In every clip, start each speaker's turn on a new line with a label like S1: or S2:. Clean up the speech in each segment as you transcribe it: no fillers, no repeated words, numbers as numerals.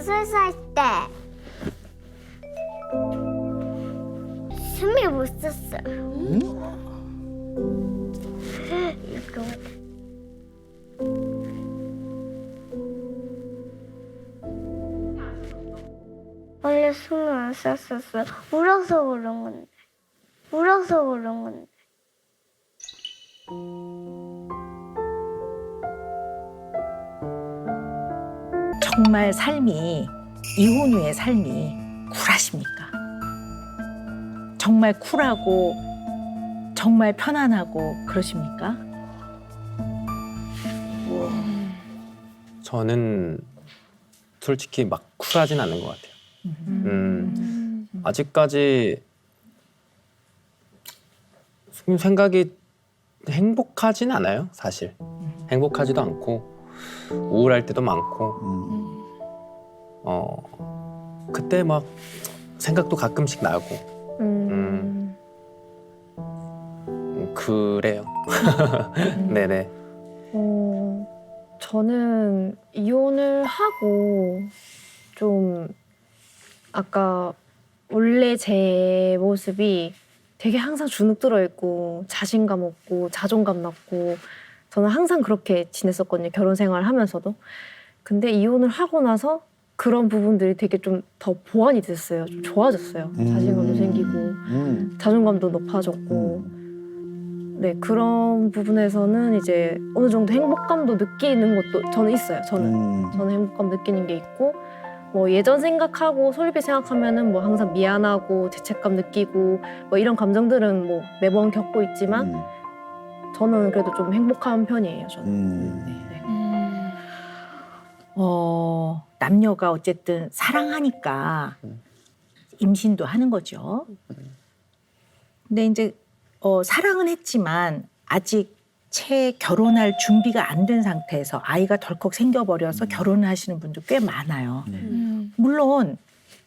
S1: 5살 때 숨이 못 쉬었어요. 이거 원래 숨을 안 쉬었었어요. 울어서 그런 건데. 울어서 그런 건데.
S2: 정말 삶이 이혼 후의 삶이 쿨하십니까? 정말 쿨하고 정말 편안하고 그러십니까?
S3: 저는 솔직히 막 쿨하진 않는 것 같아요. 아직까지 생각이 행복하진 않아요, 사실. 행복하지도 않고 우울할 때도 많고 그때 막 생각도 가끔씩 나고 그래요. 네네.
S4: 저는 이혼을 하고 좀 아까 원래 제 모습이 되게 항상 주눅 들어 있고 자신감 없고 자존감 낮고 저는 항상 그렇게 지냈었거든요. 결혼 생활 하면서도. 근데 이혼을 하고 나서 그런 부분들이 되게 좀 더 보완이 됐어요. 좀 좋아졌어요. 자신감도 생기고 자존감도 높아졌고 네, 그런 부분에서는 이제 어느 정도 행복감도 느끼는 것도 저는 있어요. 저는 행복감 느끼는 게 있고 뭐 예전 생각하고 솔잎이 생각하면은 뭐 항상 미안하고 죄책감 느끼고 뭐 이런 감정들은 뭐 매번 겪고 있지만 저는 그래도 좀 행복한 편이에요. 저는. 네.
S2: 남녀가 어쨌든 사랑하니까 임신도 하는 거죠. 근데 이제 사랑은 했지만 아직 채 결혼할 준비가 안 된 상태에서 아이가 덜컥 생겨버려서 결혼을 하시는 분도 꽤 많아요. 물론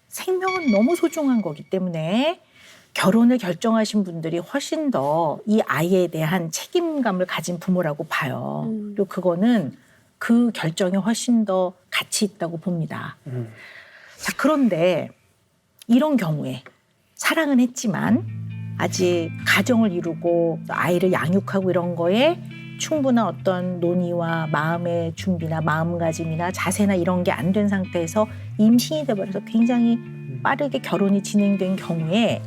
S2: 생명은 너무 소중한 거기 때문에 결혼을 결정하신 분들이 훨씬 더 이 아이에 대한 책임감을 가진 부모라고 봐요. 그리고 그거는 그 결정에 훨씬 더 가치 있다고 봅니다. 자, 그런데 이런 경우에 사랑은 했지만 아직 가정을 이루고 아이를 양육하고 이런 거에 충분한 어떤 논의와 마음의 준비나 마음가짐이나 자세나 이런 게 안 된 상태에서 임신이 돼버려서 굉장히 빠르게 결혼이 진행된 경우에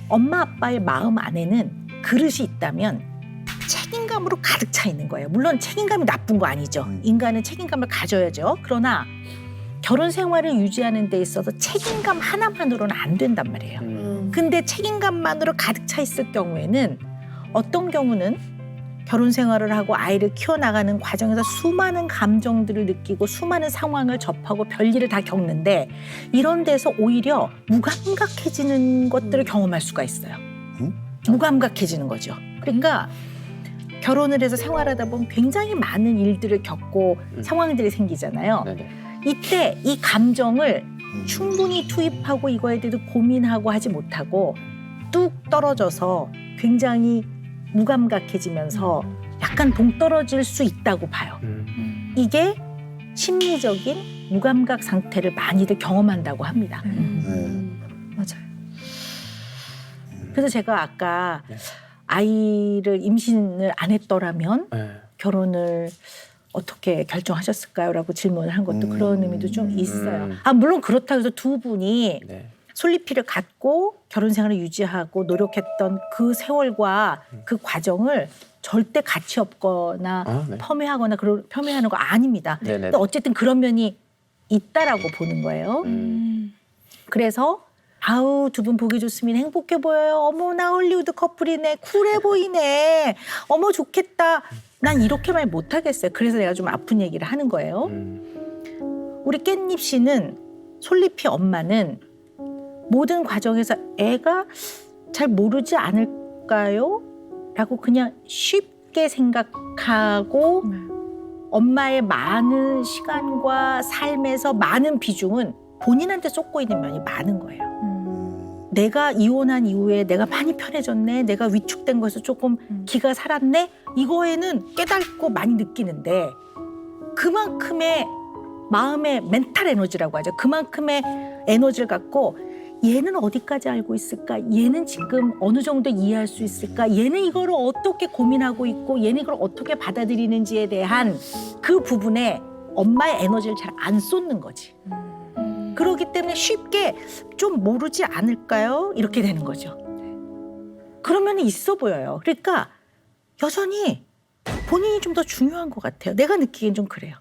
S2: 엄마 아빠의 마음 안에는 그릇이 있다면 책임감으로 가득 차 있는 거예요. 물론 책임감이 나쁜 거 아니죠. 인간은 책임감을 가져야죠. 그러나 결혼 생활을 유지하는 데 있어서 책임감 하나만으로는 안 된단 말이에요. 근데 책임감만으로 가득 차 있을 경우에는 어떤 경우는 결혼 생활을 하고 아이를 키워나가는 과정에서 수많은 감정들을 느끼고 수많은 상황을 접하고 별일을 다 겪는데 이런 데서 오히려 무감각해지는 것들을 경험할 수가 있어요. 무감각해지는 거죠. 그러니까 결혼을 해서 생활하다 보면 굉장히 많은 일들을 겪고 상황들이 생기잖아요.
S3: 네네.
S2: 이때 이 감정을 충분히 투입하고 이거에 대해서 고민하고 하지 못하고 뚝 떨어져서 굉장히 무감각해지면서 약간 동떨어질 수 있다고 봐요. 이게 심리적인 무감각 상태를 많이들 경험한다고 합니다.
S4: 맞아요.
S2: 그래서 제가 아까 아이를 임신을 안 했더라면
S3: 네.
S2: 결혼을 어떻게 결정하셨을까요? 라고 질문을 한 것도 그런 의미도 좀 있어요.
S3: 음.
S2: 물론 그렇다고 해서 두 분이
S3: 네.
S2: 솔잎이를 갖고 결혼 생활을 유지하고 노력했던 그 세월과 그 과정을 절대 가치 없거나
S3: 네.
S2: 폄훼하거나 폄훼하는 거 아닙니다.
S3: 네네.
S2: 근데 어쨌든 그런 면이 있다라고 보는 거예요. 그래서 아우 두 분 보기 좋습니다. 행복해 보여요. 어머나 헐리우드 커플이네. 쿨해 보이네. 어머 좋겠다. 난 이렇게 말 못하겠어요. 그래서 내가 좀 아픈 얘기를 하는 거예요. 우리 깻잎 씨는 솔잎이 엄마는 모든 과정에서 애가 잘 모르지 않을까요? 라고 그냥 쉽게 생각하고 엄마의 많은 시간과 삶에서 많은 비중은 본인한테 쏟고 있는 면이 많은 거예요. 내가 이혼한 이후에 내가 많이 편해졌네, 내가 위축된 거에서 조금 기가 살았네, 이거에는 깨닫고 많이 느끼는데 그만큼의 마음의 멘탈 에너지라고 하죠. 그만큼의 에너지를 갖고 얘는 어디까지 알고 있을까? 얘는 지금 어느 정도 이해할 수 있을까? 얘는 이거를 어떻게 고민하고 있고 얘는 이걸 어떻게 받아들이는지에 대한 그 부분에 엄마의 에너지를 잘 안 쏟는 거지. 그렇기 때문에 쉽게 좀 모르지 않을까요? 이렇게 되는 거죠. 그러면 있어 보여요. 그러니까 여전히 본인이 좀 더 중요한 것 같아요. 내가 느끼기엔 좀 그래요.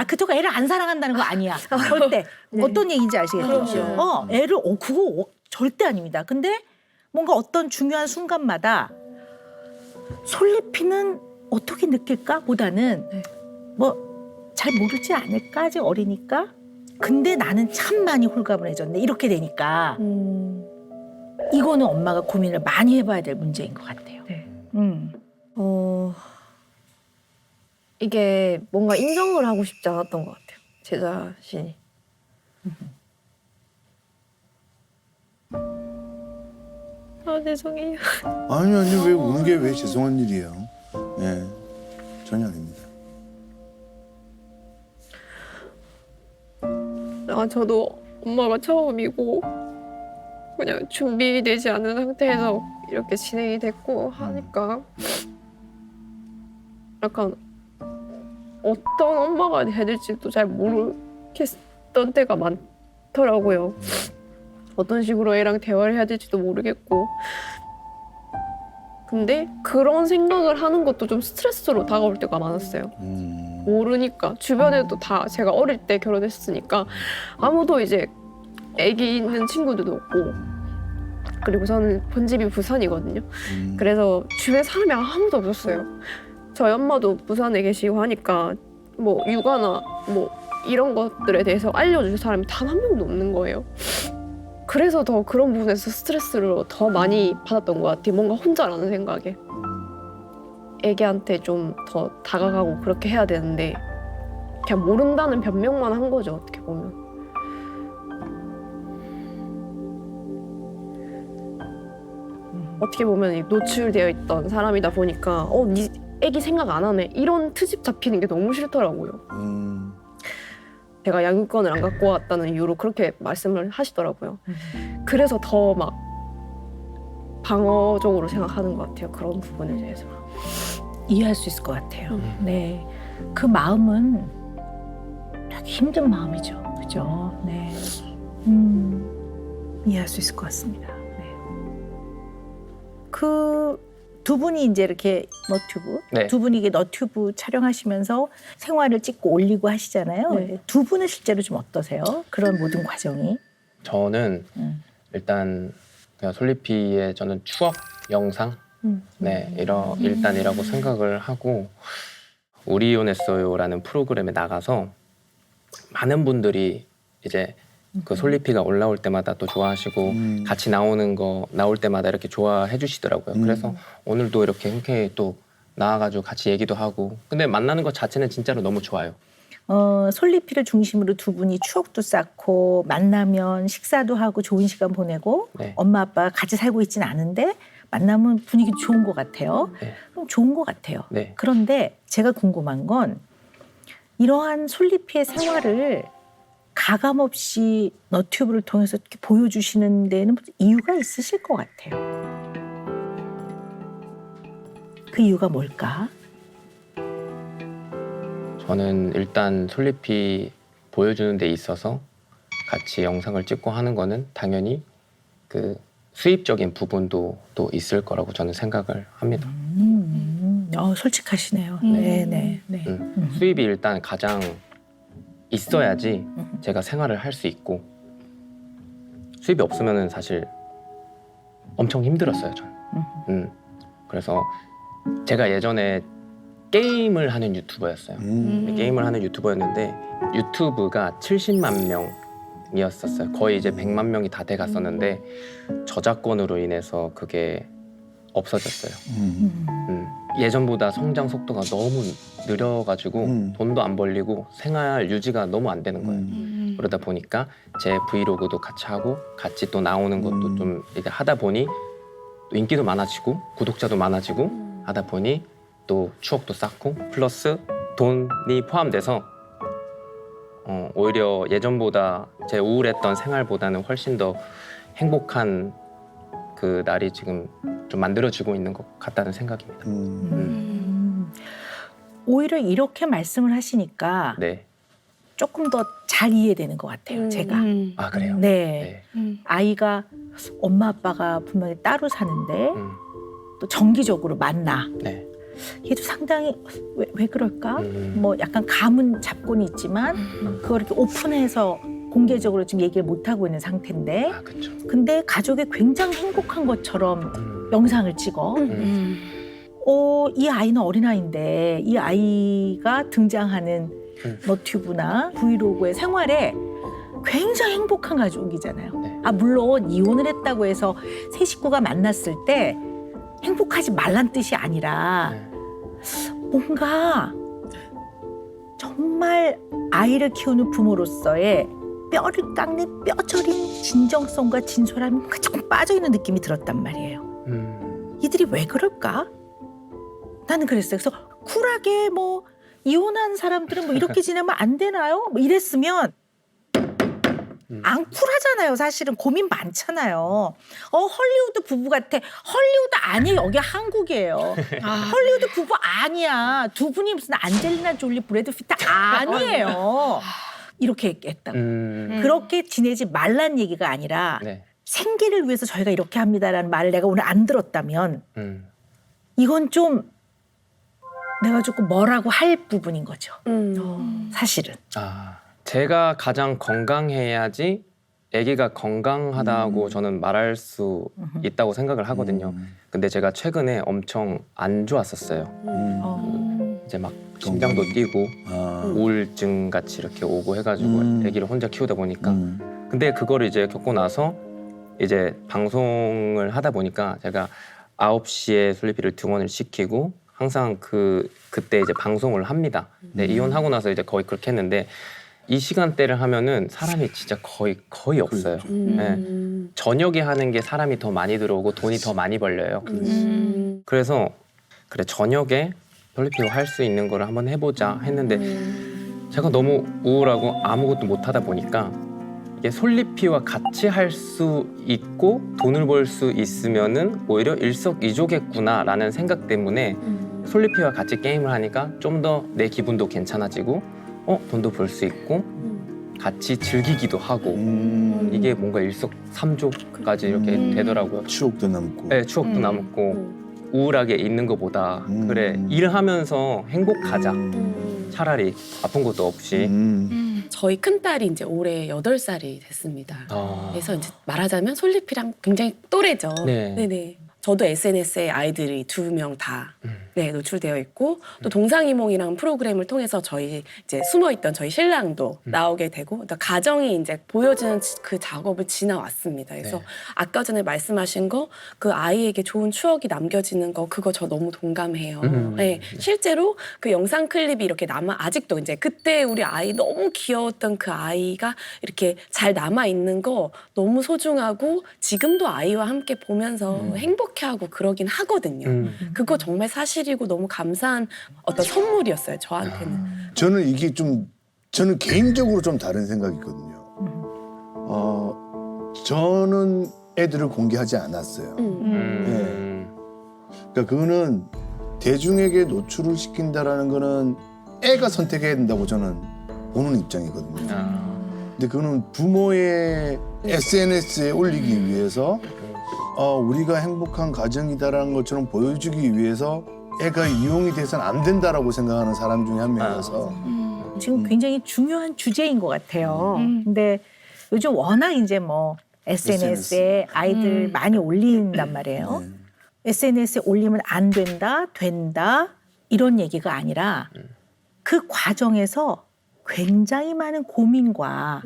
S2: 그렇다고 애를 안 사랑한다는 거 아니야. 절대.
S4: 네.
S2: 어떤 얘기인지 아시겠죠?
S4: 그렇죠.
S2: 애를 그거 절대 아닙니다. 근데 뭔가 어떤 중요한 순간마다 솔리피는 어떻게 느낄까? 보다는
S4: 네.
S2: 뭐 잘 모르지 않을까? 아직 어리니까. 근데 나는 참 많이 홀가분해졌네. 이렇게 되니까 이거는 엄마가 고민을 많이 해봐야 될 문제인 것 같아요.
S4: 네. 이게 뭔가 인정을 하고 싶지 않았던 것 같아요. 제 자신이. 죄송해요.
S5: 아니 왜 우는 게 왜 죄송한 일이에요? 예, 전혀 아닙니다.
S6: 저도 엄마가 처음이고 그냥 준비되지 않은 상태에서 이렇게 진행이 됐고 하니까 약간 어떤 엄마가 해야 될지도 잘 모르겠던 때가 많더라고요. 어떤 식으로 애랑 대화를 해야 될지도 모르겠고. 근데 그런 생각을 하는 것도 좀 스트레스로 다가올 때가 많았어요. 모르니까. 주변에도 다 제가 어릴 때 결혼했으니까 아무도 이제 애기 있는 친구들도 없고. 그리고 저는 본집이 부산이거든요. 그래서 주변에 사람이 아무도 없었어요. 저희 엄마도 부산에 계시고 하니까 뭐 육아나 뭐 이런 것들에 대해서 알려줄 사람이 단 한 명도 없는 거예요. 그래서 더 그런 부분에서 스트레스를 더 많이 받았던 것 같아요. 뭔가 혼자라는 생각에. 애기한테 좀 더 다가가고 그렇게 해야 되는데 그냥 모른다는 변명만 한 거죠, 어떻게 보면. 어떻게 보면 노출되어 있던 사람이다 보니까 니 애기 생각 안 하네. 이런 트집 잡히는 게 너무 싫더라고요. 제가 양육권을 안 갖고 왔다는 이유로 그렇게 말씀을 하시더라고요. 그래서 더 막 방어적으로 생각하는 것 같아요. 그런 부분에 대해서.
S2: 이해할 수 있을 것 같아요. 네, 그 마음은 되게 힘든 마음이죠. 그죠? 네, 이해할 수 있을 것 같습니다. 네. 그 두 분이 이제 이렇게 너튜브,
S3: 네.
S2: 두 분이 이게 너튜브 촬영하시면서 생활을 찍고 올리고 하시잖아요.
S4: 네.
S2: 두 분은 실제로 좀 어떠세요? 그런 모든 과정이?
S3: 저는 일단 그냥 솔리피의 저는 추억 영상 네 일단이라고 생각을 하고 우리 이혼했어요라는 프로그램에 나가서 많은 분들이 이제 그 솔리피가 올라올 때마다 또 좋아하시고 같이 나오는 거 나올 때마다 이렇게 좋아해 주시더라고요. 그래서 오늘도 이렇게 흔쾌히 또 나와가지고 같이 얘기도 하고 근데 만나는 것 자체는 진짜로 너무 좋아요.
S2: 솔리피를 중심으로 두 분이 추억도 쌓고 만나면 식사도 하고 좋은 시간 보내고
S3: 네.
S2: 엄마 아빠가 같이 살고 있지는 않은데 만나면 분위기 좋은 것 같아요.
S3: 네.
S2: 그럼 좋은 것 같아요.
S3: 네.
S2: 그런데 제가 궁금한 건 이러한 솔리피의 생활을 가감없이 너튜브를 통해서 이렇게 보여주시는 데는 이유가 있으실 것 같아요. 그 이유가 뭘까?
S3: 저는 일단 솔리피 보여주는 데 있어서 같이 영상을 찍고 하는 거는 당연히 그 수입적인 부분도 또 있을 거라고 저는 생각을 합니다.
S2: 솔직하시네요. 네네. 네.
S3: 수입이 일단 가장 있어야지 제가 생활을 할 수 있고 수입이 없으면은 사실 엄청 힘들었어요, 저는. 그래서 제가 예전에 게임을 하는 유튜버였어요. 게임을 하는 유튜버였는데 유튜브가 70만 명이었었어요. 거의 이제 100만 명이 다 돼갔었는데 저작권으로 인해서 그게 없어졌어요. 예전보다 성장 속도가 너무 느려가지고 돈도 안 벌리고 생활 유지가 너무 안 되는 거예요. 그러다 보니까 제 브이로그도 같이 하고 같이 또 나오는 것도 좀 이제 하다 보니 또 인기도 많아지고 구독자도 많아지고 하다 보니 또 추억도 쌓고 플러스 돈이 포함돼서 오히려 예전보다 제 우울했던 생활보다는 훨씬 더 행복한 그 날이 지금 좀 만들어지고 있는 것 같다는 생각입니다.
S2: 오히려 이렇게 말씀을 하시니까
S3: 네.
S2: 조금 더 잘 이해되는 것 같아요. 제가.
S3: 아 그래요?
S2: 네.
S3: 네.
S2: 아이가 엄마 아빠가 분명히 따로 사는데
S3: 음,
S2: 또 정기적으로 만나.
S3: 네.
S2: 얘도 상당히 왜 그럴까?
S3: 음.
S2: 뭐 약간 감은 잡고는 있지만 그걸 이렇게 오픈해서 공개적으로 지금 얘기를 못 하고 있는 상태인데,
S3: 아 그렇죠.
S2: 근데 가족이 굉장히 행복한 것처럼 영상을 찍어. 이 아이는 어린아이인데 이 아이가 등장하는 너튜브나 브이로그의 생활에 굉장히 행복한 가족이잖아요.
S3: 네.
S2: 아 물론 이혼을 했다고 해서 세 식구가 만났을 때 행복하지 말란 뜻이 아니라 뭔가 정말 아이를 키우는 부모로서의 뼈를 깎는 뼈저린 진정성과 진솔함이 조금 빠져있는 느낌이 들었단 말이에요. 이들이 왜 그럴까? 나는 그랬어요. 그래서 쿨하게 뭐 이혼한 사람들은 뭐 이렇게 지내면 안 되나요? 뭐 이랬으면 안 쿨하잖아요. 사실은 고민 많잖아요. 헐리우드 부부 같아. 헐리우드 아니에요. 여기 한국이에요. 헐리우드 부부 아니야. 두 분이 무슨 안젤리나 졸리, 브래드 피트 아니에요. 이렇게 얘기했다고. 그렇게 지내지 말란 얘기가 아니라
S3: 네.
S2: 생계를 위해서 저희가 이렇게 합니다라는 말을 내가 오늘 안 들었다면 이건 좀 내가 조금 뭐라고 할 부분인 거죠. 사실은.
S3: 아, 제가 가장 건강해야지 아기가 건강하다고 저는 말할 수 있다고 생각을 하거든요. 근데 제가 최근에 엄청 안 좋았었어요. 이제 막 심장도 뛰고 우울증 같이 이렇게 오고 해가지고 아기를 혼자 키우다 보니까. 근데 그거를 이제 겪고 나서 이제 방송을 하다 보니까 제가 9시에 솔리피를 등원을 시키고 항상 그때 이제 방송을 합니다. 네, 이혼하고 나서 이제 거의 그렇게 했는데 이 시간대를 하면은 사람이 진짜 거의 없어요. 네. 저녁에 하는 게 사람이 더 많이 들어오고 돈이 더 많이 벌려요. 그래서 그래 저녁에 솔리피로 할 수 있는 거를 한번 해보자 했는데 제가 너무 우울하고 아무것도 못 하다 보니까 이게 솔리피와 같이 할 수 있고 돈을 벌 수 있으면은 오히려 일석이조겠구나라는 생각 때문에 솔리피와 같이 게임을 하니까 좀 더 내 기분도 괜찮아지고 돈도 벌 수 있고 같이 즐기기도 하고 이게 뭔가 일석삼조까지 이렇게 되더라고요.
S5: 추억도 남고.
S3: 네, 추억도 남고 우울하게 있는 것보다 그래 일하면서 행복하자. 차라리 아픈 것도 없이.
S7: 저희 큰딸이 이제 올해 8살이 됐습니다. 그래서 이제 말하자면 솔리피랑 굉장히 또래죠.
S3: 네.
S7: 네네. 저도 SNS에 아이들이 2명 다 네, 노출되어 있고 또 동상이몽이라는 프로그램을 통해서 저희 이제 숨어있던 저희 신랑도 나오게 되고 그러니까 가정이 이제 보여지는 그 작업을 지나왔습니다. 그래서
S3: 네.
S7: 아까 전에 말씀하신 거 그 아이에게 좋은 추억이 남겨지는 거 그거 저 너무 동감해요. 네, 실제로 그 영상 클립이 이렇게 아직도 이제 그때 우리 아이 너무 귀여웠던 그 아이가 이렇게 잘 남아 있는 거 너무 소중하고 지금도 아이와 함께 보면서 행복해하고 그러긴 하거든요. 그거 정말 사실이고 너무 감사한 어떤 선물이었어요, 저한테는.
S5: 저는 이게 저는 개인적으로 좀 다른 생각이 있거든요. 저는 애들을 공개하지 않았어요. 그러니까 그거는 대중에게 노출을 시킨다라는 거는 애가 선택해야 된다고 저는 보는 입장이거든요. 근데 그거는 부모의 SNS에 올리기 위해서 우리가 행복한 가정이다라는 것처럼 보여주기 위해서 애가 이용이 돼서는 안 된다라고 생각하는 사람 중에 한 명이어서
S2: 지금 굉장히 중요한 주제인 것 같아요. 근데 요즘 워낙 이제 뭐 SNS에 아이들 많이 올린단 말이에요. SNS에 올리면 안 된다, 된다 이런 얘기가 아니라 그 과정에서 굉장히 많은 고민과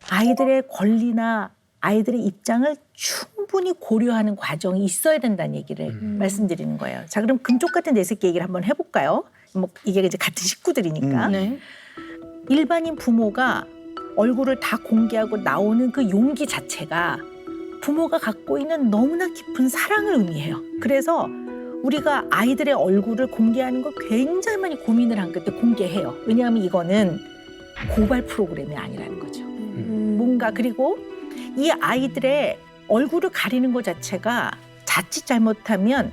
S2: 아이들의 권리나 아이들의 입장을 충분히 고려하는 과정이 있어야 된다는 얘기를 말씀드리는 거예요. 자, 그럼 금쪽 같은 내 새끼 얘기를 한번 해볼까요? 뭐 이게 이제 같은 식구들이니까.
S6: 네.
S2: 일반인 부모가 얼굴을 다 공개하고 나오는 그 용기 자체가 부모가 갖고 있는 너무나 깊은 사랑을 의미해요. 그래서 우리가 아이들의 얼굴을 공개하는 거 굉장히 많이 고민을 한 끝에 공개해요. 왜냐하면 이거는 고발 프로그램이 아니라는 거죠. 뭔가 그리고 이 아이들의 얼굴을 가리는 것 자체가 자칫 잘못하면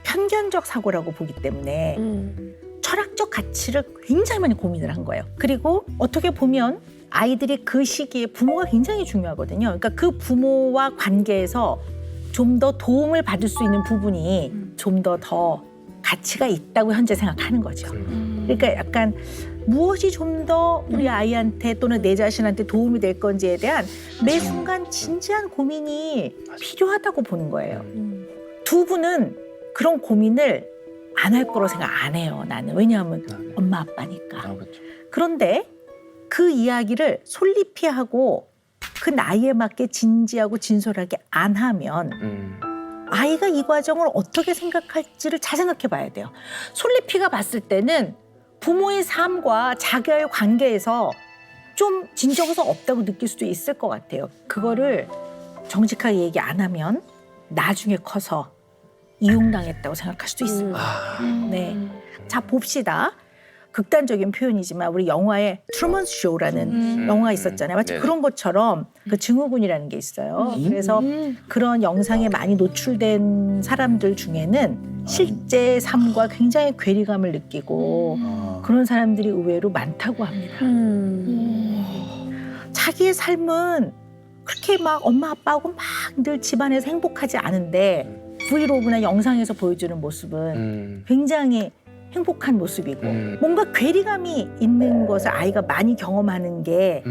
S2: 편견적 사고라고 보기 때문에 철학적 가치를 굉장히 많이 고민을 한 거예요. 그리고 어떻게 보면 아이들이 그 시기에 부모가 굉장히 중요하거든요. 그러니까 그 부모와 관계에서 좀 더 도움을 받을 수 있는 부분이 좀 더 가치가 있다고 현재 생각하는 거죠. 그러니까 약간 무엇이 좀 더 우리 아이한테 또는 내 자신한테 도움이 될 건지에 대한 매 순간 진지한 고민이 필요하다고 보는 거예요. 두 분은 그런 고민을 안 할 거라고 생각 안 해요, 나는. 왜냐하면 엄마 아빠니까.
S3: 그렇죠.
S2: 그런데 그 이야기를 솔잎이 하고 그 나이에 맞게 진지하고 진솔하게 안 하면 아이가 이 과정을 어떻게 생각할지를 잘 생각해 봐야 돼요. 솔잎이가 봤을 때는 부모의 삶과 자기와의 관계에서 좀 진정성 없다고 느낄 수도 있을 것 같아요. 그거를 정직하게 얘기 안 하면 나중에 커서 이용당했다고 생각할 수도 있어요. 네. 자, 봅시다. 극단적인 표현이지만 우리 영화에 트루먼 쇼라는 영화가 있었잖아요. 마치
S3: 네네.
S2: 그런 것처럼 그 증후군이라는 게 있어요. 그래서 그런 영상에 많이 노출된 사람들 중에는 실제 삶과 굉장히 괴리감을 느끼고 그런 사람들이 의외로 많다고 합니다. 자기의 삶은 그렇게 막 엄마 아빠하고 막 늘 집안에서 행복하지 않은데 브이로그나 영상에서 보여주는 모습은 굉장히 행복한 모습이고 뭔가 괴리감이 있는 것을 아이가 많이 경험하는 게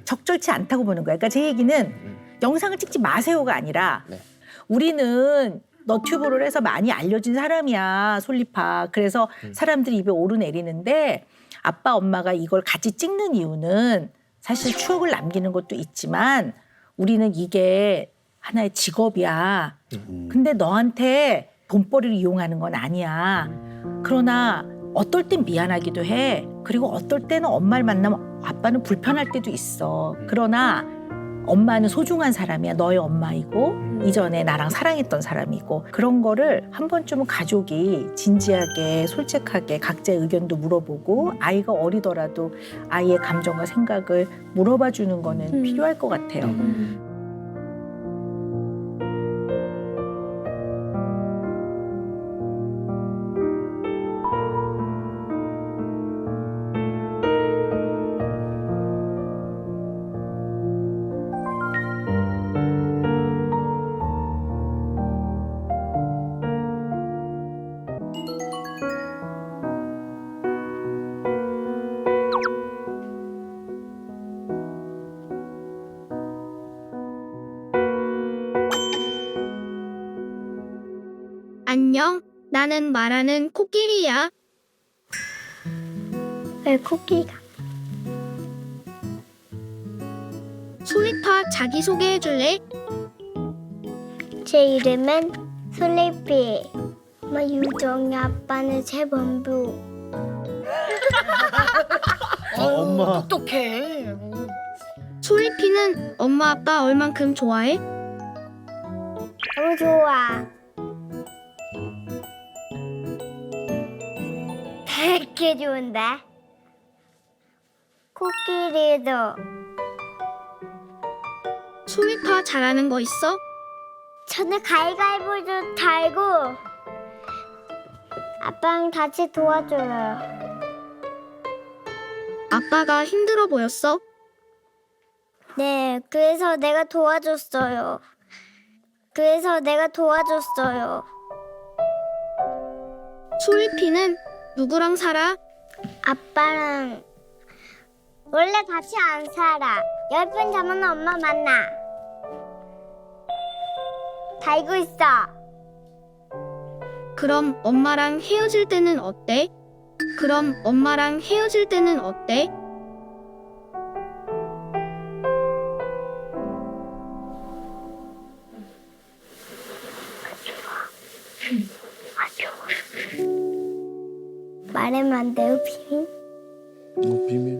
S2: 적절치 않다고 보는 거예요. 그러니까 제 얘기는 영상을 찍지 마세요가 아니라
S3: 네.
S2: 우리는 너튜브를 해서 많이 알려진 사람이야, 솔리파. 그래서 사람들이 입에 오르내리는데 아빠 엄마가 이걸 같이 찍는 이유는 사실 추억을 남기는 것도 있지만 우리는 이게 하나의 직업이야. 근데 너한테 돈벌이를 이용하는 건 아니야. 그러나 어떨 땐 미안하기도 해. 그리고 어떨 때는 엄마를 만나면 아빠는 불편할 때도 있어. 그러나 엄마는 소중한 사람이야. 너의 엄마이고 이전에 나랑 사랑했던 사람이고 그런 거를 한 번쯤은 가족이 진지하게 솔직하게 각자의 의견도 물어보고 아이가 어리더라도 아이의 감정과 생각을 물어봐 주는 거는 필요할 것 같아요.
S8: 안녕, 나는 말하는 코끼리야.
S1: 왜 코끼리가?
S8: 솔리파 자기소개해줄래?
S1: 제 이름은 솔리피. 엄마 유정이 아빠는 재범부.
S5: 엄마.
S4: 어떡해.
S8: 솔리피는 엄마 아빠 얼만큼 좋아해?
S1: 너무 좋아. 되게 좋은데? 코끼리도.
S8: 솔리파 잘하는 거 있어?
S1: 저는 가위바위보도 달고 아빠랑 같이 도와줘요.
S8: 아빠가 힘들어 보였어?
S1: 네, 그래서 내가 도와줬어요.
S8: 솔리피는 누구랑 살아?
S1: 아빠랑 원래 같이 안 살아. 10번 자면 엄마 만나. 달고 있어.
S8: 그럼 엄마랑 헤어질 때는 어때?
S1: 말하면 안 돼요, 비밀?
S5: 비밀.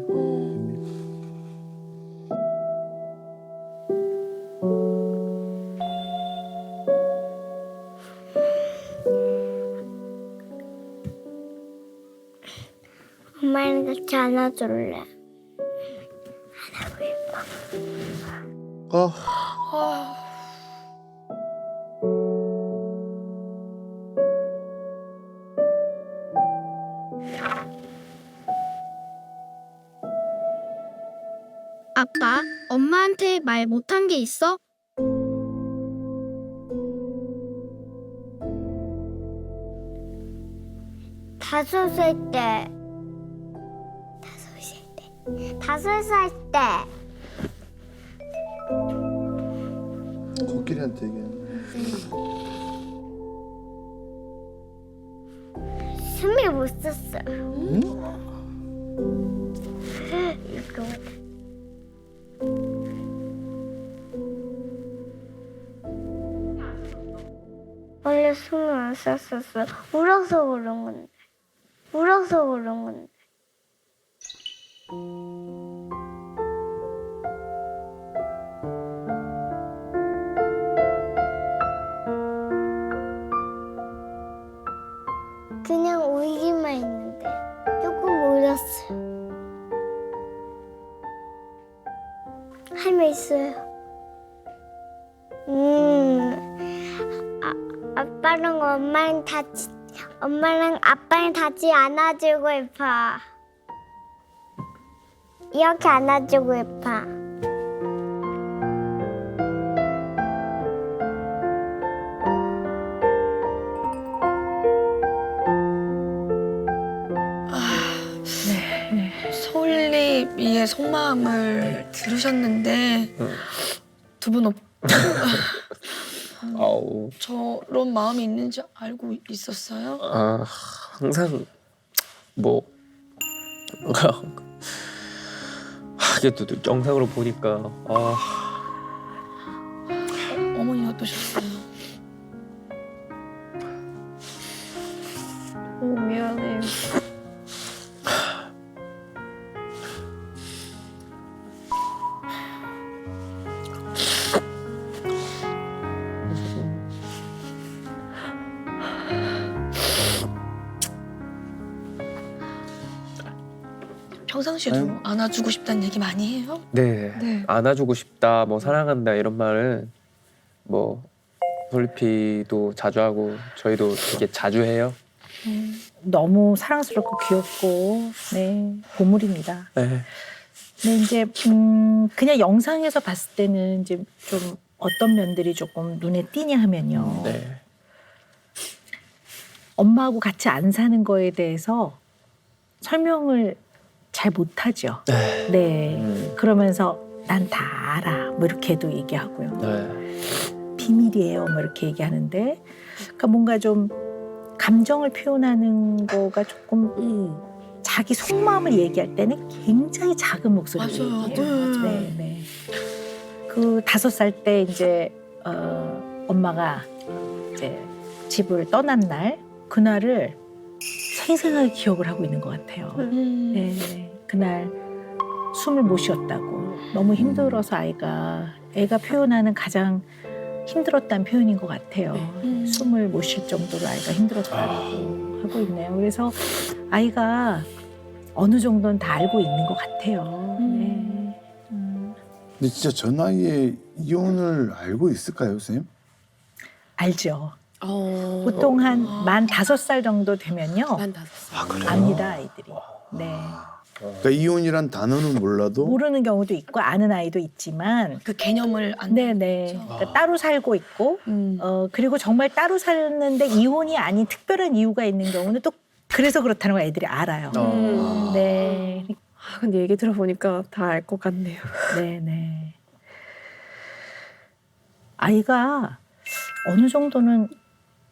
S1: 엄마랑 같이 안아줄래?
S5: 아,
S8: 아빠, 엄마한테 말 못한 게 있어?
S1: 다섯 살 때. 다섯 살 때.
S5: 코끼리한테 얘기해.
S1: 숨이 못 썼어요. 이거. 원래 숨을 안 쐈었어. 울어서 그런 건데. 울어서 그런 건데. 그냥 울기만 했는데 조금 울었어요. 할매 있어요. 엄마랑 아빠랑 같이 안아주고 싶어. 이렇게 안아주고 싶어.
S9: 서울립이의 속마음을 들으셨는데 두 분
S3: 아우.
S9: 저런 마음이 있는지 알고 있었어요?
S3: 아, 항상 뭐 이게 또 영상으로 보니까
S9: 어머니 어떠셨어요?
S6: 미안해요.
S9: 평상시에도
S5: 아유.
S9: 안아주고 싶다는 얘기 많이 해요?
S3: 네.
S6: 네.
S3: 안아주고 싶다, 뭐 사랑한다 이런 말은 뭐 솔리피도 자주 하고 저희도 되게 자주 해요.
S2: 너무 사랑스럽고 귀엽고 네 보물입니다.
S3: 네.
S2: 근데 이제 그냥 영상에서 봤을 때는 이제 좀 어떤 면들이 조금 눈에 띄냐 하면요.
S3: 네.
S2: 엄마하고 같이 안 사는 거에 대해서 설명을 잘 못하죠. 네. 그러면서 난 다 알아. 뭐 이렇게도 얘기하고요.
S3: 네.
S2: 비밀이에요. 뭐 이렇게 얘기하는데, 그러니까 뭔가 좀 감정을 표현하는 거가 조금 자기 속마음을 얘기할 때는 굉장히 작은 목소리로
S9: 맞아요.
S2: 얘기해요. 네, 네. 그 5살 때 이제 엄마가 이제 집을 떠난 날, 그날을 생생하게 기억을 하고 있는 것 같아요. 네, 네. 그날 숨을 못 쉬었다고. 너무 힘들어서 애가 표현하는 가장 힘들었다는 표현인 것 같아요. 숨을 못 쉴 정도로 아이가 힘들었다고 하고 있네요. 그래서 아이가 어느 정도는 다 알고 있는 것 같아요. 네.
S5: 근데 진짜 저 나이에 이혼을 알고 있을까요, 선생님?
S2: 알죠. 보통 한 만 5살 정도 되면요.
S7: 만 5살.
S2: 압니다, 아이들이. 네.
S5: 그러니까 이혼이란 단어는 몰라도
S2: 모르는 경우도 있고 아는 아이도 있지만
S9: 그 개념을 안
S2: 네네. 그러니까 따로 살고 있고 그리고 정말 따로 살는데 이혼이 아닌 특별한 이유가 있는 경우는 또 그래서 그렇다는 걸 애들이 알아요. 네.
S6: 아, 근데 얘기 들어보니까 다 알 것 같네요.
S2: 네네. 아이가 어느 정도는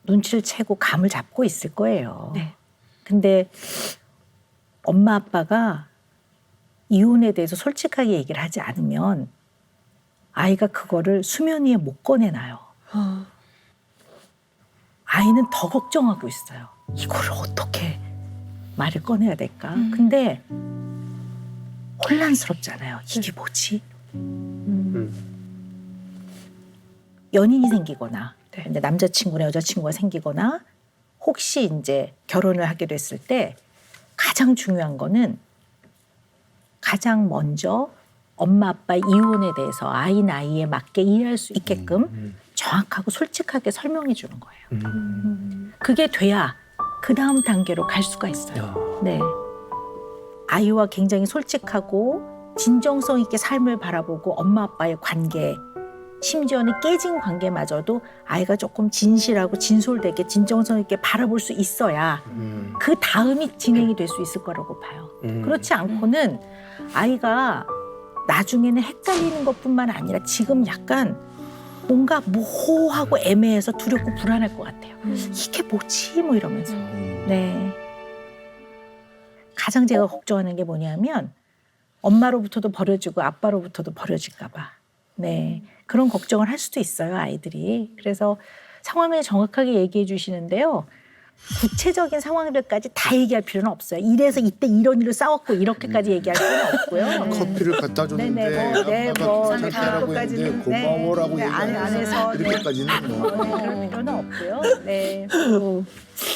S2: 눈치를 채고 감을 잡고 있을 거예요.
S6: 네.
S2: 근데 엄마 아빠가 이혼에 대해서 솔직하게 얘기를 하지 않으면 아이가 그거를 수면 위에 못 꺼내놔요. 아이는 더 걱정하고 있어요. 이거를 어떻게 말을 꺼내야 될까? 근데 혼란스럽잖아요. 이게 뭐지? 연인이 생기거나 근데 남자친구나 여자친구가 생기거나 혹시 이제 결혼을 하게 됐을 때 가장 중요한 거는 가장 먼저 엄마 아빠 이혼에 대해서 아이 나이에 맞게 이해할 수 있게끔 정확하고 솔직하게 설명해 주는 거예요. 그게 돼야 그 다음 단계로 갈 수가 있어요. 네. 아이와 굉장히 솔직하고 진정성 있게 삶을 바라보고 엄마 아빠의 관계, 심지어는 깨진 관계마저도 아이가 조금 진실하고 진솔되게 진정성 있게 바라볼 수 있어야 그 다음이 진행이 될 수 있을 거라고 봐요. 그렇지 않고는 아이가 나중에는 헷갈리는 것뿐만 아니라 지금 약간 뭔가 모호하고 애매해서 두렵고 불안할 것 같아요. 이게 뭐지? 뭐 이러면서. 네. 가장 제가 걱정하는 게 뭐냐면 엄마로부터도 버려지고 아빠로부터도 버려질까 봐. 네. 그런 걱정을 할 수도 있어요, 아이들이. 그래서 상황을 정확하게 얘기해 주시는데요. 구체적인 상황들까지 다 얘기할 필요는 없어요. 이래서 이때 이런 일을 싸웠고 이렇게까지 얘기할 필요는 없고요.
S5: 커피를 갖다 줬는데
S2: 네네,
S5: 아빠가 귀찮다라고 했는데 고마워라고
S2: 안 해서
S5: 이렇게까지는 뭐.
S2: 그럴 필요는 없고요. 네.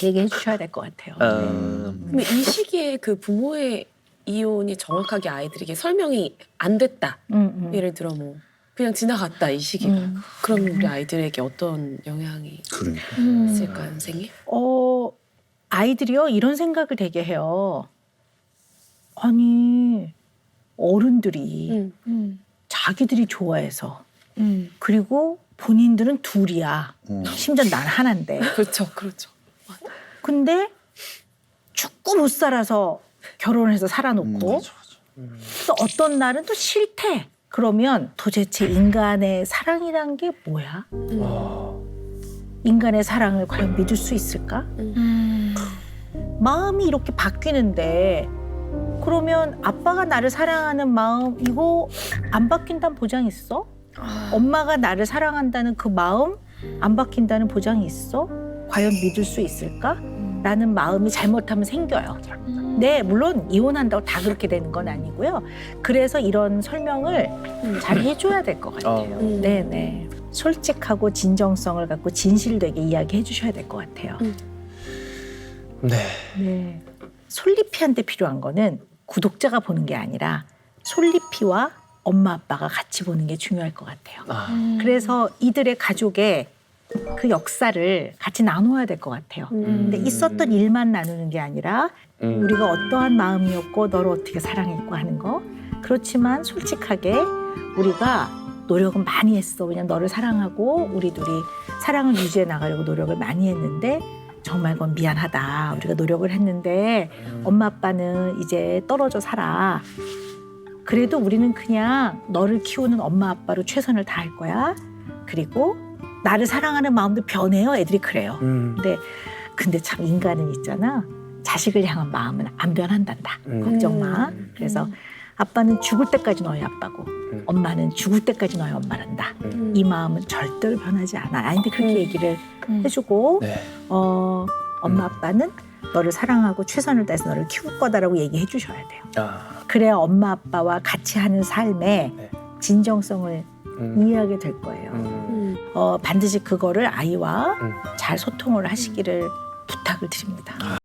S2: 얘기해 주셔야 될 것 같아요.
S7: 그럼 이 시기에 그 부모의 이혼이 정확하게 아이들에게 설명이 안 됐다. 예를 들어 뭐 그냥 지나갔다 이 시기가. 그럼 우리 아이들에게 어떤 영향이
S5: 그러니까.
S7: 있을까요, 선생님?
S2: 아이들이요 이런 생각을 되게 해요. 아니 어른들이 자기들이 좋아해서 그리고 본인들은 둘이야. 심지어 난 하나인데.
S7: 그렇죠.
S2: 근데 죽고 못 살아서 결혼해서 살아놓고 또 어떤 날은 또 싫대. 그러면 도대체 인간의 사랑이란 게 뭐야? 인간의 사랑을 과연 믿을 수 있을까? 마음이 이렇게 바뀌는데 그러면 아빠가 나를 사랑하는 마음 이거 안 바뀐다는 보장이 있어? 엄마가 나를 사랑한다는 그 마음 안 바뀐다는 보장이 있어? 과연 믿을 수 있을까? 라는 마음이 잘못하면 생겨요. 네, 물론 이혼한다고 다 그렇게 되는 건 아니고요. 그래서 이런 설명을 잘 해줘야 될 것 같아요. 네네. 솔직하고 진정성을 갖고 진실되게 이야기해 주셔야 될 것 같아요. 네. 솔리피한테 필요한 거는 구독자가 보는 게 아니라 솔리피와 엄마 아빠가 같이 보는 게 중요할 것 같아요. 그래서 이들의 가족의 그 역사를 같이 나눠야 될 것 같아요. 근데 있었던 일만 나누는 게 아니라 우리가 어떠한 마음이었고 너를 어떻게 사랑했고 하는 거. 그렇지만 솔직하게 우리가 노력은 많이 했어. 그냥 너를 사랑하고 우리 둘이 사랑을 유지해 나가려고 노력을 많이 했는데 정말 그건 미안하다. 우리가 노력을 했는데 엄마 아빠는 이제 떨어져 살아. 그래도 우리는 그냥 너를 키우는 엄마 아빠로 최선을 다할 거야. 그리고 나를 사랑하는 마음도 변해요. 애들이 그래요. 근데 참 인간은 있잖아. 자식을 향한 마음은 안 변한단다. 걱정 마. 그래서 아빠는 죽을 때까지 너의 아빠고 엄마는 죽을 때까지 너의 엄마란다. 이 마음은 절대로 변하지 않아. 아닌데 그렇게 얘기를 해주고 엄마 아빠는 너를 사랑하고 최선을 다해서 너를 키울 거다라고 얘기해 주셔야 돼요. 그래야 엄마 아빠와 같이 하는 삶에 진정성을 이해하게 될 거예요. 반드시 그거를 아이와 잘 소통을 하시기를 부탁을 드립니다.